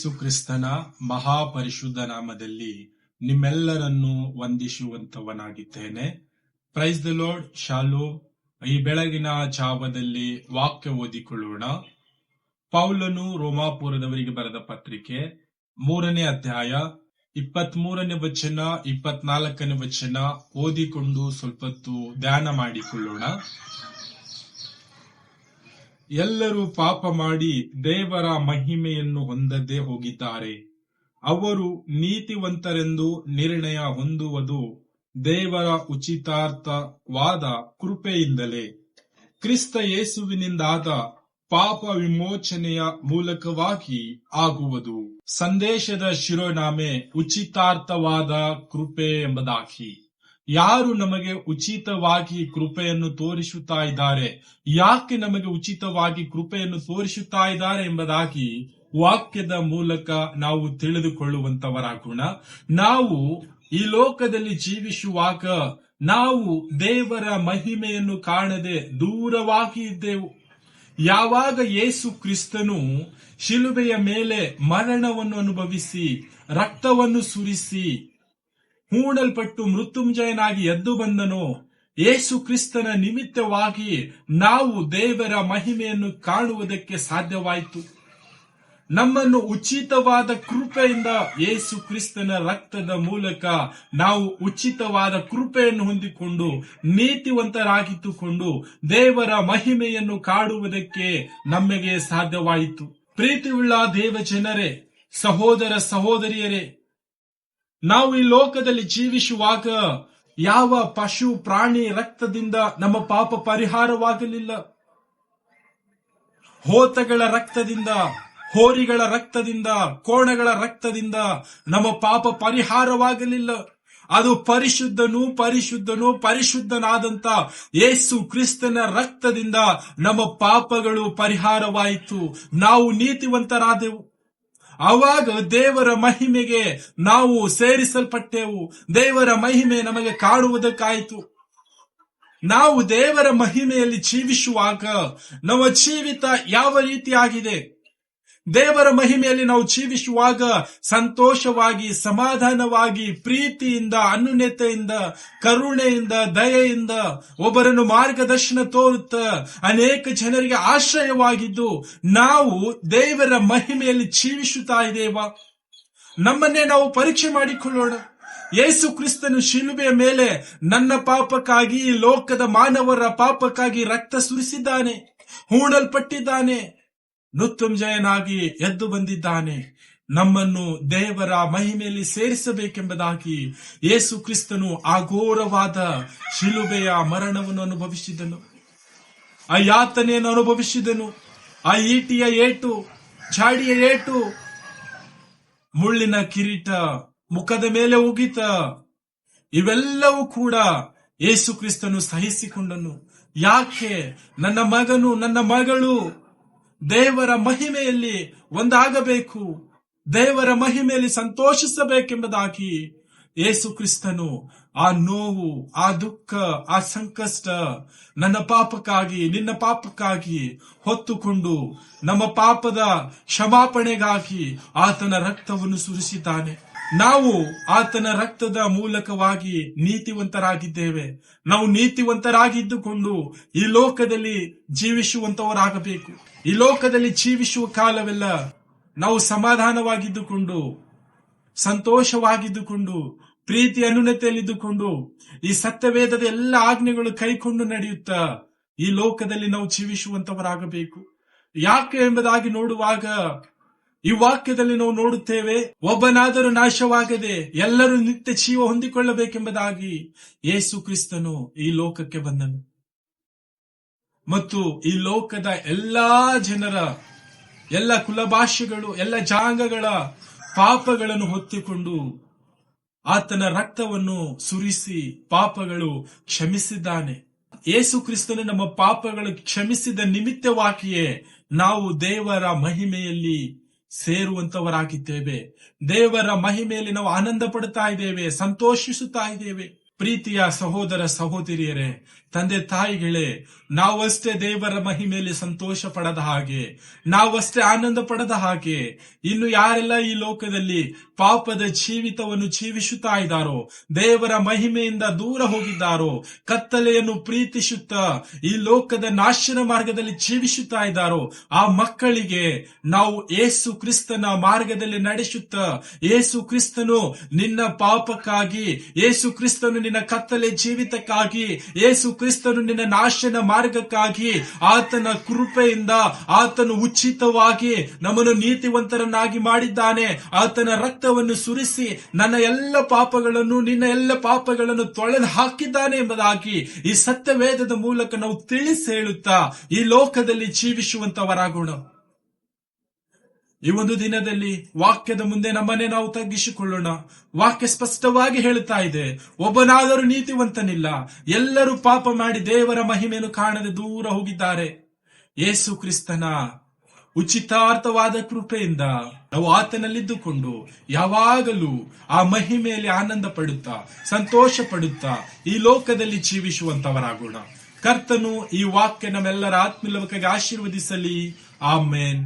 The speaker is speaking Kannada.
ಯೇಸು ಕ್ರಿಸ್ತನ ಮಹಾಪರಿಶುದ್ಧ ನಾಮದಲ್ಲಿ ನಿಮ್ಮೆಲ್ಲರನ್ನು ವಂದಿಸುವಂತವನಾಗಿದ್ದೇನೆ. Praise the Lord. ಶಾಲೋಮ್. ಈ ಬೆಳಗಿನ ಜಾವದಲ್ಲಿ ವಾಕ್ಯ ಓದಿಕೊಳ್ಳೋಣ. ಪೌಲನು ರೋಮಾಪುರದವರಿಗೆ ಬರೆದ ಪತ್ರಿಕೆ 3ನೇ ಅಧ್ಯಾಯ 23ನೇ ವಚನ 24ನೇ ವಚನ ಓದಿಕೊಂಡು ಸ್ವಲ್ಪತ್ತು ಧ್ಯಾನ ಮಾಡಿಕೊಳ್ಳೋಣ. ಎಲ್ಲರೂ ಪಾಪ ಮಾಡಿ ದೇವರ ಮಹಿಮೆಯನ್ನು ಹೊಂದದೆ ಹೋಗಿದ್ದಾರೆ. ಅವರು ನೀತಿವಂತರೆಂದು ನಿರ್ಣಯ ಹೊಂದುವುದು ದೇವರ ಉಚಿತಾರ್ಥವಾದ ಕೃಪೆಯಿಂದಲೇ, ಕ್ರಿಸ್ತ ಯೇಸುವಿನಿಂದಾದ ಪಾಪ ವಿಮೋಚನೆಯ ಮೂಲಕವಾಗಿ ಆಗುವುದು. ಸಂದೇಶದ ಶಿರೋನಾಮೆ ಉಚಿತಾರ್ಥವಾದ ಕೃಪೆ ಎಂಬುದಾಗಿ. ಯಾರು ನಮಗೆ ಉಚಿತವಾಗಿ ಕೃಪೆಯನ್ನು ತೋರಿಸುತ್ತಾ ಇದ್ದಾರೆ, ಯಾಕೆ ನಮಗೆ ಉಚಿತವಾಗಿ ಕೃಪೆಯನ್ನು ತೋರಿಸುತ್ತಾ ಇದ್ದಾರೆ ಎಂಬುದಾಗಿ ವಾಕ್ಯದ ಮೂಲಕ ನಾವು ತಿಳಿದುಕೊಳ್ಳುವಂತವರಾಗೋಣ. ನಾವು ಈ ಲೋಕದಲ್ಲಿ ಜೀವಿಸುವಾಗ ನಾವು ದೇವರ ಮಹಿಮೆಯನ್ನು ಕಾಣದೆ ದೂರವಾಗಿ ಇದ್ದೆವು. ಯಾವಾಗ ಯೇಸು ಕ್ರಿಸ್ತನು ಶಿಲುಬೆಯ ಮೇಲೆ ಮರಣವನ್ನು ಅನುಭವಿಸಿ ರಕ್ತವನ್ನು ಸುರಿಸಿ ಹೂಣಲ್ಪಟ್ಟು ಮೃತ್ಯುಂಜಯನಾಗಿ ಎದ್ದು ಬಂದನೋ, ಯೇಸು ಕ್ರಿಸ್ತನ ನಿಮಿತ್ತವಾಗಿ ನಾವು ದೇವರ ಮಹಿಮೆಯನ್ನು ಕಾಣುವುದಕ್ಕೆ ಸಾಧ್ಯವಾಯಿತು. ನಮ್ಮನ್ನು ಉಚಿತವಾದ ಕೃಪೆಯಿಂದ ಯೇಸು ಕ್ರಿಸ್ತನ ರಕ್ತದ ಮೂಲಕ ನಾವು ಉಚಿತವಾದ ಕೃಪೆಯನ್ನು ಹೊಂದಿಕೊಂಡು ನೀತಿವಂತರಾಗಿದ್ದುಕೊಂಡು ದೇವರ ಮಹಿಮೆಯನ್ನು ಕಾಣುವುದಕ್ಕೆ ನಮಗೆ ಸಾಧ್ಯವಾಯಿತು. ಪ್ರೀತಿಯುಳ್ಳ ದೇವ ಜನರೇ, ಸಹೋದರ ಸಹೋದರಿಯರೇ, ನಾವು ಈ ಲೋಕದಲ್ಲಿ ಜೀವಿಸುವಾಗ ಯಾವ ಪಶು ಪ್ರಾಣಿ ರಕ್ತದಿಂದ ನಮ್ಮ ಪಾಪ ಪರಿಹಾರವಾಗಲಿಲ್ಲ. ಹೋತಗಳ ರಕ್ತದಿಂದ, ಹೋರಿಗಳ ರಕ್ತದಿಂದ, ಕೋಣಗಳ ರಕ್ತದಿಂದ ನಮ್ಮ ಪಾಪ ಪರಿಹಾರವಾಗಲಿಲ್ಲ. ಅದು ಪರಿಶುದ್ಧನಾದಂತ ಯೇಸು ಕ್ರಿಸ್ತನ ರಕ್ತದಿಂದ ನಮ್ಮ ಪಾಪಗಳು ಪರಿಹಾರವಾಯಿತು. ನಾವು ನೀತಿವಂತರಾದೆವು. ಆವಾಗ ದೇವರ ಮಹಿಮೆಗೆ ನಾವು ಸೇರಿಸಲ್ಪಟ್ಟೆವು. ದೇವರ ಮಹಿಮೆ ನಮಗೆ ಕಾಣುವುದಕ್ಕಾಯಿತು. ನಾವು ದೇವರ ಮಹಿಮೆಯಲ್ಲಿ ಜೀವಿಸುವಾಗ ನಮ್ಮ ಜೀವಿತ ಯಾವ ರೀತಿಯಾಗಿದೆ? ದೇವರ ಮಹಿಮೆಯಲ್ಲಿ ನಾವು ಜೀವಿಸುವಾಗ ಸಂತೋಷವಾಗಿ, ಸಮಾಧಾನವಾಗಿ, ಪ್ರೀತಿಯಿಂದ, ಅನ್ಯೋನ್ಯತೆಯಿಂದ, ಕರುಣೆಯಿಂದ, ದಯೆಯಿಂದ, ಒಬ್ಬರನ್ನು ಮಾರ್ಗದರ್ಶನ ತೋರುತ್ತಾ ಅನೇಕ ಜನರಿಗೆ ಆಶ್ರಯವಾಗಿದ್ದು ನಾವು ದೇವರ ಮಹಿಮೆಯಲ್ಲಿ ಜೀವಿಸುತ್ತಾ ಇದ್ದೇವಾ? ನಮ್ಮನ್ನೇ ನಾವು ಪರೀಕ್ಷೆ ಮಾಡಿಕೊಳ್ಳೋಣ. ಯೇಸು ಕ್ರಿಸ್ತನು ಶಿಲುಬೆಯ ಮೇಲೆ ನನ್ನ ಪಾಪಕ್ಕಾಗಿ, ಲೋಕದ ಮಾನವರ ಪಾಪಕ್ಕಾಗಿ ರಕ್ತ ಸುರಿಸಿದ್ದಾನೆ, ಹೂಣಲ್ಪಟ್ಟಿದ್ದಾನೆ, ಮೃತ್ಯುಂಜಯನಾಗಿ ಎದ್ದು ಬಂದಿದ್ದಾನೆ. ನಮ್ಮನ್ನು ದೇವರ ಮಹಿಮೆಯಲ್ಲಿ ಸೇರಿಸಬೇಕೆಂಬುದಾಗಿ ಯೇಸು ಕ್ರಿಸ್ತನು ಅಘೋರವಾದ ಶಿಲುಬೆಯ ಮರಣವನ್ನು ಅನುಭವಿಸಿದನು, ಆ ಯಾತನೆಯನ್ನು ಅನುಭವಿಸಿದನು. ಆ ಈಟಿಯ ಏಟು, ಚಾಡಿಯ ಏಟು, ಮುಳ್ಳಿನ ಕಿರೀಟ ಮುಖದ ಮೇಲೆ ಉಗಿತ, ಇವೆಲ್ಲವೂ ಕೂಡ ಯೇಸು ಕ್ರಿಸ್ತನು ಸಹಿಸಿಕೊಂಡನು. ಯಾಕೆ? ನನ್ನ ಮಗನು, ನನ್ನ ಮಗಳು ದೇವರ ಮಹಿಮೆಯಲ್ಲಿ ಒಂದಾಗಬೇಕು, ದೇವರ ಮಹಿಮೆಯಲ್ಲಿ ಸಂತೋಷಿಸಬೇಕೆಂಬುದಾಗಿ ಯೇಸು ಕ್ರಿಸ್ತನು ಆ ನೋವು, ಆ ದುಃಖ, ಆ ಸಂಕಷ್ಟ ನನ್ನ ಪಾಪಕ್ಕಾಗಿ, ನಿನ್ನ ಪಾಪಕ್ಕಾಗಿ ಹೊತ್ತುಕೊಂಡು ನಮ್ಮ ಪಾಪದ ಕ್ಷಮಾಪಣೆಗಾಗಿ ಆತನ ರಕ್ತವನ್ನು ಸುರಿಸಿದ್ದಾನೆ. ನಾವು ಆತನ ರಕ್ತದ ಮೂಲಕವಾಗಿ ನೀತಿವಂತರಾಗಿದ್ದೇವೆ. ನಾವು ನೀತಿವಂತರಾಗಿದ್ದುಕೊಂಡು ಈ ಲೋಕದಲ್ಲಿ ಜೀವಿಸುವಂತವರಾಗಬೇಕು. ಈ ಲೋಕದಲ್ಲಿ ಜೀವಿಸುವ ಕಾಲವೆಲ್ಲ ನಾವು ಸಮಾಧಾನವಾಗಿದ್ದುಕೊಂಡು, ಸಂತೋಷವಾಗಿದ್ದುಕೊಂಡು, ಪ್ರೀತಿ ಅನ್ಯೋನ್ಯತೆಯಲ್ಲಿದ್ದುಕೊಂಡು ಈ ಸತ್ಯವೇದದ ಎಲ್ಲ ಆಜ್ಞೆಗಳು ಕೈಕೊಂಡು ನಡೆಯುತ್ತಾ ಈ ಲೋಕದಲ್ಲಿ ನಾವು ಜೀವಿಸುವಂತವರಾಗಬೇಕು. ಯಾಕೆ ಎಂಬುದಾಗಿ ನೋಡುವಾಗ ಈ ವಾಕ್ಯದಲ್ಲಿ ನಾವು ನೋಡುತ್ತೇವೆ, ಒಬ್ಬನಾದರೂ ನಾಶವಾಗದೆ ಎಲ್ಲರೂ ನಿತ್ಯ ಜೀವ ಹೊಂದಿಕೊಳ್ಳಬೇಕೆಂಬುದಾಗಿ ಯೇಸು ಕ್ರಿಸ್ತನು ಈ ಲೋಕಕ್ಕೆ ಬಂದನು. ಮತ್ತು ಈ ಲೋಕದ ಎಲ್ಲಾ ಜನರ, ಎಲ್ಲ ಕುಲಭಾಷೆಗಳು, ಎಲ್ಲ ಜನಾಂಗಗಳ ಪಾಪಗಳನ್ನು ಹೊತ್ತುಕೊಂಡು ಆತನ ರಕ್ತವನ್ನು ಸುರಿಸಿ ಪಾಪಗಳು ಕ್ಷಮಿಸಿದ್ದಾನೆ. ಯೇಸು ಕ್ರಿಸ್ತನು ನಮ್ಮ ಪಾಪಗಳು ಕ್ಷಮಿಸಿದ ನಿಮಿತ್ತವಾಗಿಯೇ ನಾವು ದೇವರ ಮಹಿಮೆಯಲ್ಲಿ ಸೇರುವಂತವರಾಗಿದ್ದೇವೆ. ದೇವರ ಮಹಿಮೆಯಲ್ಲಿ ನಾವು ಆನಂದ ಪಡುತ್ತಾ ಇದ್ದೇವೆ, ಸಂತೋಷಿಸುತ್ತಾ ಇದ್ದೇವೆ. ಪ್ರೀತಿಯ ಸಹೋದರ ಸಹೋದರಿಯರೇ, ತಂದೆ ತಾಯಿಗಳೇ, ನಾವಷ್ಟೇ ದೇವರ ಮಹಿಮೆಯಲ್ಲಿ ಸಂತೋಷ ಪಡದ ಹಾಗೆ, ನಾವಷ್ಟೇ ಆನಂದ ಪಡದ ಹಾಗೆ, ಇನ್ನು ಯಾರೆಲ್ಲ ಈ ಲೋಕದಲ್ಲಿ ಪಾಪದ ಜೀವಿತವನ್ನು ಜೀವಿಸುತ್ತಾ ಇದ್ದಾರೋ, ದೇವರ ಮಹಿಮೆಯಿಂದ ದೂರ ಹೋಗಿದ್ದಾರೋ, ಕತ್ತಲೆಯನ್ನು ಪ್ರೀತಿಸುತ್ತಾ ಈ ಲೋಕದ ನಾಶನ ಮಾರ್ಗದಲ್ಲಿ ಜೀವಿಸುತ್ತಾ ಇದ್ದಾರೋ, ಆ ಮಕ್ಕಳಿಗೆ ನಾವು ಯೇಸು ಕ್ರಿಸ್ತನ ಮಾರ್ಗದಲ್ಲಿ ನಡೆಸುತ್ತಾ, ಯೇಸು ಕ್ರಿಸ್ತನು ನಿನ್ನ ಪಾಪಕ್ಕಾಗಿ, ಯೇಸು ಕ್ರಿಸ್ತನು ನಿನ್ನ ಕತ್ತಲೆ ಜೀವಿತಕ್ಕಾಗಿ, ಯೇಸು ಕ್ರಿಸ್ತನು ನಿನ್ನ ನಾಶನ ಮಾರ್ಗಕ್ಕಾಗಿ, ಆತನ ಕೃಪೆಯಿಂದ ಆತನು ಉಚಿತವಾಗಿ ನಮ್ಮನ್ನು ನೀತಿವಂತರನ್ನಾಗಿ ಮಾಡಿದ್ದಾನೆ. ಆತನ ರಕ್ತವನ್ನು ಸುರಿಸಿ ನನ್ನ ಎಲ್ಲ ಪಾಪಗಳನ್ನು, ನಿನ್ನ ಎಲ್ಲ ಪಾಪಗಳನ್ನು ತೊಳೆದು ಹಾಕಿದ್ದಾನೆ ಎಂಬುದಾಗಿ ಈ ಸತ್ಯವೇದದ ಮೂಲಕ ನಾವು ತಿಳಿಸಿ ಹೇಳುತ್ತಾ ಈ ಲೋಕದಲ್ಲಿ ಜೀವಿಸುವಂತವರಾಗೋಣ. ಈ ಒಂದು ದಿನದಲ್ಲಿ ವಾಕ್ಯದ ಮುಂದೆ ನಮ್ಮನ್ನೇ ನಾವು ತಗ್ಗಿಸಿಕೊಳ್ಳೋಣ. ವಾಕ್ಯ ಸ್ಪಷ್ಟವಾಗಿ ಹೇಳುತ್ತಾ ಇದೆ, ಒಬ್ಬನಾದರೂ ನೀತಿವಂತನಿಲ್ಲ, ಎಲ್ಲರೂ ಪಾಪ ಮಾಡಿ ದೇವರ ಮಹಿಮೆಯನ್ನು ಕಾಣದೆ ದೂರ ಹೋಗಿದ್ದಾರೆ. ಯೇಸು ಕ್ರಿಸ್ತನ ಉಚಿತಾರ್ಥವಾದ ಕೃಪೆಯಿಂದ ನಾವು ಆತನಲ್ಲಿದ್ದುಕೊಂಡು ಯಾವಾಗಲೂ ಆ ಮಹಿಮೆಯಲ್ಲಿ ಆನಂದ ಪಡುತ್ತಾ, ಸಂತೋಷ ಪಡುತ್ತಾ ಈ ಲೋಕದಲ್ಲಿ ಜೀವಿಸುವಂತವರಾಗೋಣ. ಕರ್ತನು ಈ ವಾಕ್ಯ ನಮ್ಮೆಲ್ಲರ ಆತ್ಮೀಯವಾಗಿ ಆಶೀರ್ವದಿಸಲಿ. ಆಮೇನ್.